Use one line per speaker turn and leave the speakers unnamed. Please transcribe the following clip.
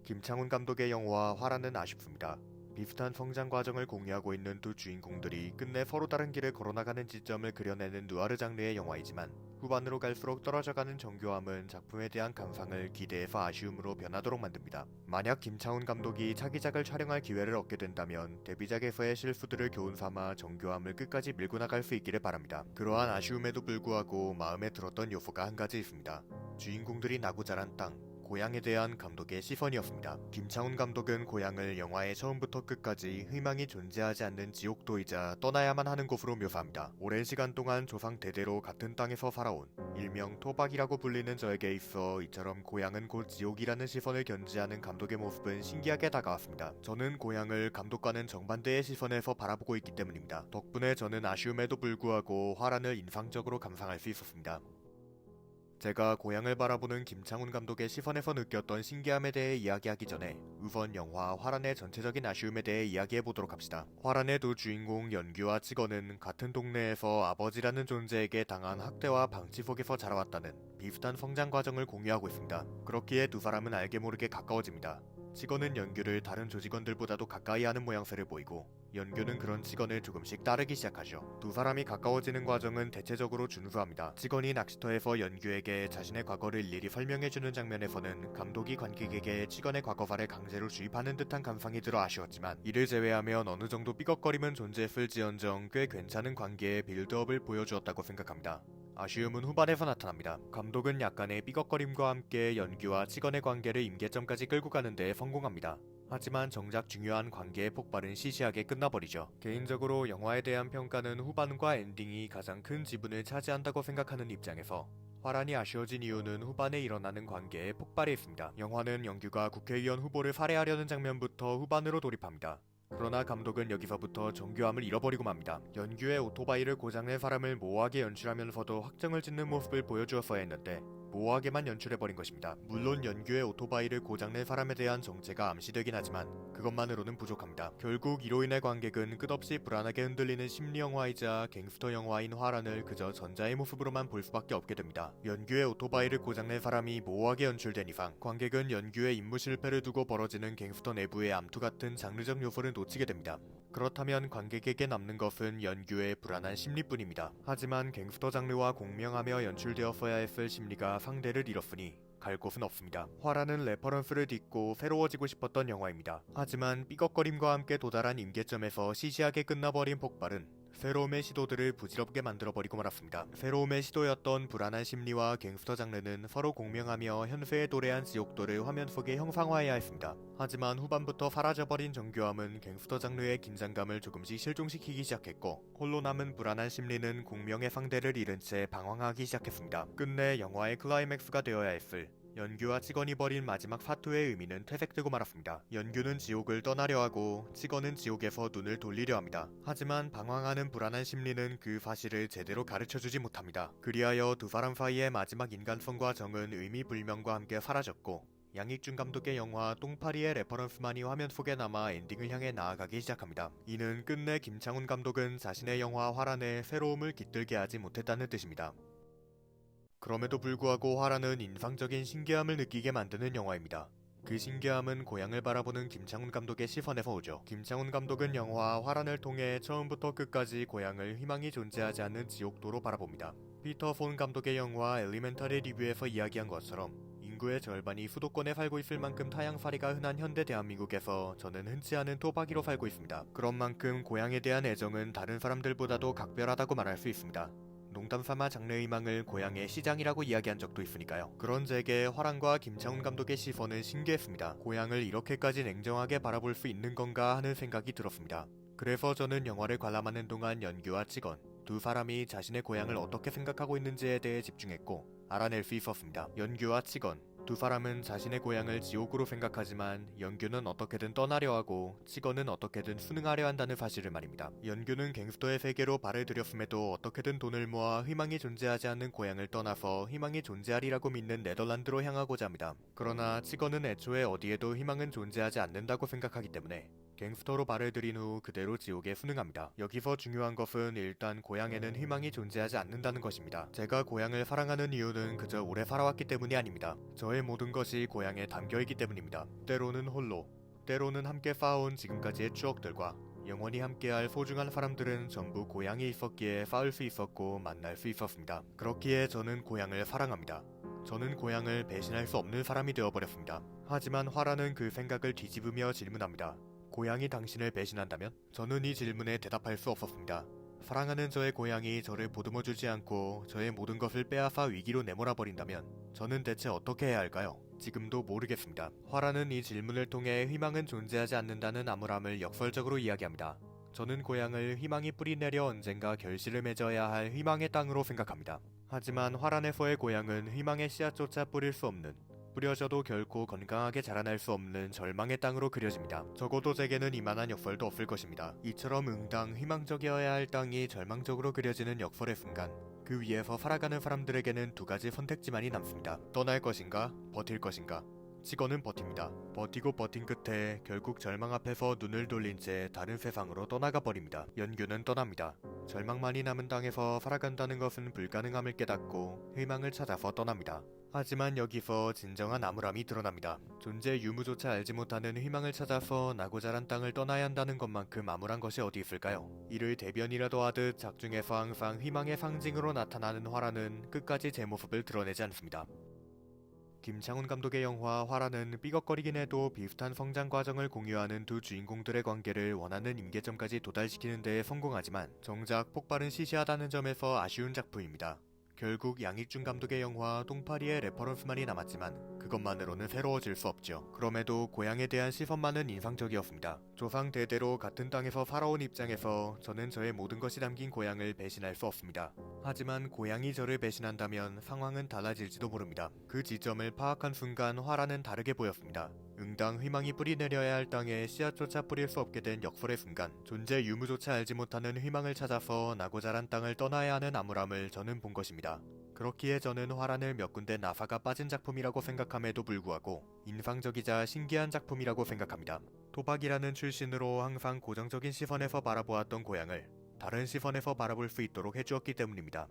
김창훈 감독의 영화 화라는 아쉽습니다. 비슷한 성장 과정을 공유하고 있는 두 주인공들이 끝내 서로 다른 길을 걸어나가는 지점을 그려내는 누아르 장르의 영화이지만 후반으로 갈수록 떨어져가는 정교함은 작품에 대한 감상을 기대에서 아쉬움으로 변하도록 만듭니다. 만약 김창훈 감독이 차기작을 촬영할 기회를 얻게 된다면 데뷔작에서의 실수들을 교훈삼아 정교함을 끝까지 밀고 나갈 수 있기를 바랍니다. 그러한 아쉬움에도 불구하고 마음에 들었던 요소가 한 가지 있습니다. 주인공들이 나고 자란 땅, 고향에 대한 감독의 시선이었습니다. 김창훈 감독은 고향을 영화의 처음부터 끝까지 희망이 존재하지 않는 지옥도이자 떠나야만 하는 곳으로 묘사합니다. 오랜 시간 동안 조상 대대로 같은 땅에서 살아온 일명 토박이라고 불리는 저에게 있어 이처럼 고향은 곧 지옥이라는 시선을 견지하는 감독의 모습은 신기하게 다가왔습니다. 저는 고향을 감독과는 정반대의 시선에서 바라보고 있기 때문입니다. 덕분에 저는 아쉬움에도 불구하고 화란을 인상적으로 감상할 수 있었습니다. 제가 고향을 바라보는 김창훈 감독의 시선에서 느꼈던 신기함에 대해 이야기하기 전에 우선 영화 화란의 전체적인 아쉬움에 대해 이야기해보도록 합시다. 화란의 두 주인공 연규와 찍어는 같은 동네에서 아버지라는 존재에게 당한 학대와 방치 속에서 자라왔다는 비슷한 성장 과정을 공유하고 있습니다. 그렇기에 두 사람은 알게 모르게 가까워집니다. 찍어는 연규를 다른 조직원들보다도 가까이 하는 모양새를 보이고 연규는 그런 직원을 조금씩 따르기 시작하죠. 두 사람이 가까워지는 과정은 대체적으로 준수합니다. 직원이 낚시터에서 연규에게 자신의 과거를 일일이 설명해주는 장면에서는 감독이 관객에게 직원의 과거사를 강제로 주입하는 듯한 감상이 들어 아쉬웠지만 이를 제외하면 어느 정도 삐걱거림은 존재했을지언정 꽤 괜찮은 관계의 빌드업을 보여주었다고 생각합니다. 아쉬움은 후반에서 나타납니다. 감독은 약간의 삐걱거림과 함께 연규와 직원의 관계를 임계점까지 끌고 가는 데 성공합니다. 하지만 정작 중요한 관계의 폭발은 시시하게 끝나버리죠. 개인적으로 영화에 대한 평가는 후반과 엔딩이 가장 큰 지분을 차지한다고 생각하는 입장에서 화란이 아쉬워진 이유는 후반에 일어나는 관계의 폭발에 있습니다. 영화는 연규가 국회의원 후보를 살해하려는 장면부터 후반으로 돌입합니다. 그러나 감독은 여기서부터 정교함을 잃어버리고 맙니다. 연규의 오토바이를 고장낸 사람을 모호하게 연출하면서도 확정을 짓는 모습을 보여주었어야 했는데 모호하게만 연출해버린 것입니다. 물론 연규의 오토바이를 고장낸 사람에 대한 정체가 암시되긴 하지만 그것만으로는 부족합니다. 결국 이로 인해 관객은 끝없이 불안하게 흔들리는 심리영화이자 갱스터 영화인 화란을 그저 전자의 모습으로만 볼 수밖에 없게 됩니다. 연규의 오토바이를 고장낸 사람이 모호하게 연출된 이상 관객은 연규의 임무 실패를 두고 벌어지는 갱스터 내부의 암투 같은 장르적 요소를 놓치게 됩니다. 그렇다면 관객에게 남는 것은 연규의 불안한 심리뿐입니다. 하지만 갱스터 장르와 공명하며 연출되었어야 했을 심리가 상대를 잃었으니 갈 곳은 없습니다. 화라는 레퍼런스를 딛고 새로워지고 싶었던 영화입니다. 하지만 삐걱거림과 함께 도달한 임계점에서 시시하게 끝나버린 폭발은 새로움의 시도들을 부질없게 만들어버리고 말았습니다. 새로움의 시도였던 불안한 심리와 갱스터 장르는 서로 공명하며 현세에 도래한 지옥도를 화면 속에 형상화해야 했습니다. 하지만 후반부터 사라져버린 정교함은 갱스터 장르의 긴장감을 조금씩 실종시키기 시작했고 홀로 남은 불안한 심리는 공명의 상대를 잃은 채 방황하기 시작했습니다. 끝내 영화의 클라이맥스가 되어야 했을 연규와 직원이 벌인 마지막 사투의 의미는 퇴색되고 말았습니다. 연규는 지옥을 떠나려 하고 직원은 지옥에서 눈을 돌리려 합니다. 하지만 방황하는 불안한 심리는 그 사실을 제대로 가르쳐주지 못합니다. 그리하여 두 사람 사이의 마지막 인간성과 정은 의미불명과 함께 사라졌고 양익준 감독의 영화 똥파리의 레퍼런스만이 화면 속에 남아 엔딩을 향해 나아가기 시작합니다. 이는 끝내 김창훈 감독은 자신의 영화 화란에 새로움을 깃들게 하지 못했다는 뜻입니다. 그럼에도 불구하고 화란은 인상적인 신기함을 느끼게 만드는 영화입니다. 그 신기함은 고향을 바라보는 김창훈 감독의 시선에서 오죠. 김창훈 감독은 영화 화란을 통해 처음부터 끝까지 고향을 희망이 존재하지 않는 지옥도로 바라봅니다. 피터 폰 감독의 영화 엘리멘탈의 리뷰에서 이야기한 것처럼 인구의 절반이 수도권에 살고 있을 만큼 타향살이가 흔한 현대 대한민국에서 저는 흔치 않은 토박이로 살고 있습니다. 그런 만큼 고향에 대한 애정은 다른 사람들보다도 각별하다고 말할 수 있습니다. 농담삼아 장르의 희망을 고향의 시장이라고 이야기한 적도 있으니까요. 그런 제게 화랑과 김창훈 감독의 시선은 신기했습니다. 고향을 이렇게까지 냉정하게 바라볼 수 있는 건가 하는 생각이 들었습니다. 그래서 저는 영화를 관람하는 동안 연규와 직원, 두 사람이 자신의 고향을 어떻게 생각하고 있는지에 대해 집중했고 알아낼 수 있었습니다. 연규와 직원, 두 사람은 자신의 고향을 지옥으로 생각하지만 연규는 어떻게든 떠나려 하고 직원은 어떻게든 순응하려 한다는 사실을 말입니다. 연규는 갱스터의 세계로 발을 들였음에도 어떻게든 돈을 모아 희망이 존재하지 않는 고향을 떠나서 희망이 존재하리라고 믿는 네덜란드로 향하고자 합니다. 그러나 직원은 애초에 어디에도 희망은 존재하지 않는다고 생각하기 때문에 갱스터로 발을 들인 후 그대로 지옥에 순응합니다. 여기서 중요한 것은 일단 고향에는 희망이 존재하지 않는다는 것입니다. 제가 고향을 사랑하는 이유는 그저 오래 살아왔기 때문이 아닙니다. 저의 모든 것이 고향에 담겨있기 때문입니다. 때로는 홀로, 때로는 함께 쌓아온 지금까지의 추억들과 영원히 함께할 소중한 사람들은 전부 고향에 있었기에 쌓을 수 있었고 만날 수 있었습니다. 그렇기에 저는 고향을 사랑합니다. 저는 고향을 배신할 수 없는 사람이 되어버렸습니다. 하지만 화라는 그 생각을 뒤집으며 질문합니다. 고향이 당신을 배신한다면? 저는 이 질문에 대답할 수 없었습니다. 사랑하는 저의 고향이 저를 보듬어주지 않고 저의 모든 것을 빼앗아 위기로 내몰아버린다면 저는 대체 어떻게 해야 할까요? 지금도 모르겠습니다. 화라는 이 질문을 통해 희망은 존재하지 않는다는 암울함을 역설적으로 이야기합니다. 저는 고향을 희망이 뿌리내려 언젠가 결실을 맺어야 할 희망의 땅으로 생각합니다. 하지만 화란에서의 고향은 희망의 씨앗조차 뿌릴 수 없는, 뿌려져도 결코 건강하게 자라날 수 없는 절망의 땅으로 그려집니다. 적어도 제게는 이만한 역설도 없을 것입니다. 이처럼 응당 희망적이어야 할 땅이 절망적으로 그려지는 역설의 순간, 그 위에서 살아가는 사람들에게는 두 가지 선택지만이 남습니다. 떠날 것인가, 버틸 것인가. 직원은 버팁니다. 버티고 버틴 끝에 결국 절망 앞에서 눈을 돌린 채 다른 세상으로 떠나가 버립니다. 연규는 떠납니다. 절망만이 남은 땅에서 살아간다는 것은 불가능함을 깨닫고 희망을 찾아서 떠납니다. 하지만 여기서 진정한 암울함이 드러납니다. 존재 유무조차 알지 못하는 희망을 찾아서 나고 자란 땅을 떠나야 한다는 것만큼 암울한 것이 어디 있을까요? 이를 대변이라도 하듯 작중에서 항상 희망의 상징으로 나타나는 화라는 끝까지 제 모습을 드러내지 않습니다. 김창훈 감독의 영화 화라는 삐걱거리긴 해도 비슷한 성장 과정을 공유하는 두 주인공들의 관계를 원하는 임계점까지 도달시키는 데에 성공하지만 정작 폭발은 시시하다는 점에서 아쉬운 작품입니다. 결국 양익준 감독의 영화 똥파리의 레퍼런스만이 남았지만 그것만으로는 새로워질 수 없죠. 그럼에도 고향에 대한 시선만은 인상적이었습니다. 조상 대대로 같은 땅에서 살아온 입장에서 저는 저의 모든 것이 담긴 고향을 배신할 수 없습니다. 하지만 고향이 저를 배신한다면 상황은 달라질지도 모릅니다. 그 지점을 파악한 순간 화라는 다르게 보였습니다. 응당 희망이 뿌리내려야 할 땅에 씨앗조차 뿌릴 수 없게 된 역설의 순간, 존재 유무조차 알지 못하는 희망을 찾아서 나고 자란 땅을 떠나야 하는 암울함을 저는 본 것입니다. 그렇기에 저는 화란을 몇 군데 나사가 빠진 작품이라고 생각함에도 불구하고 인상적이자 신기한 작품이라고 생각합니다. 토박이라는 출신으로 항상 고정적인 시선에서 바라보았던 고향을 다른 시선에서 바라볼 수 있도록 해주었기 때문입니다.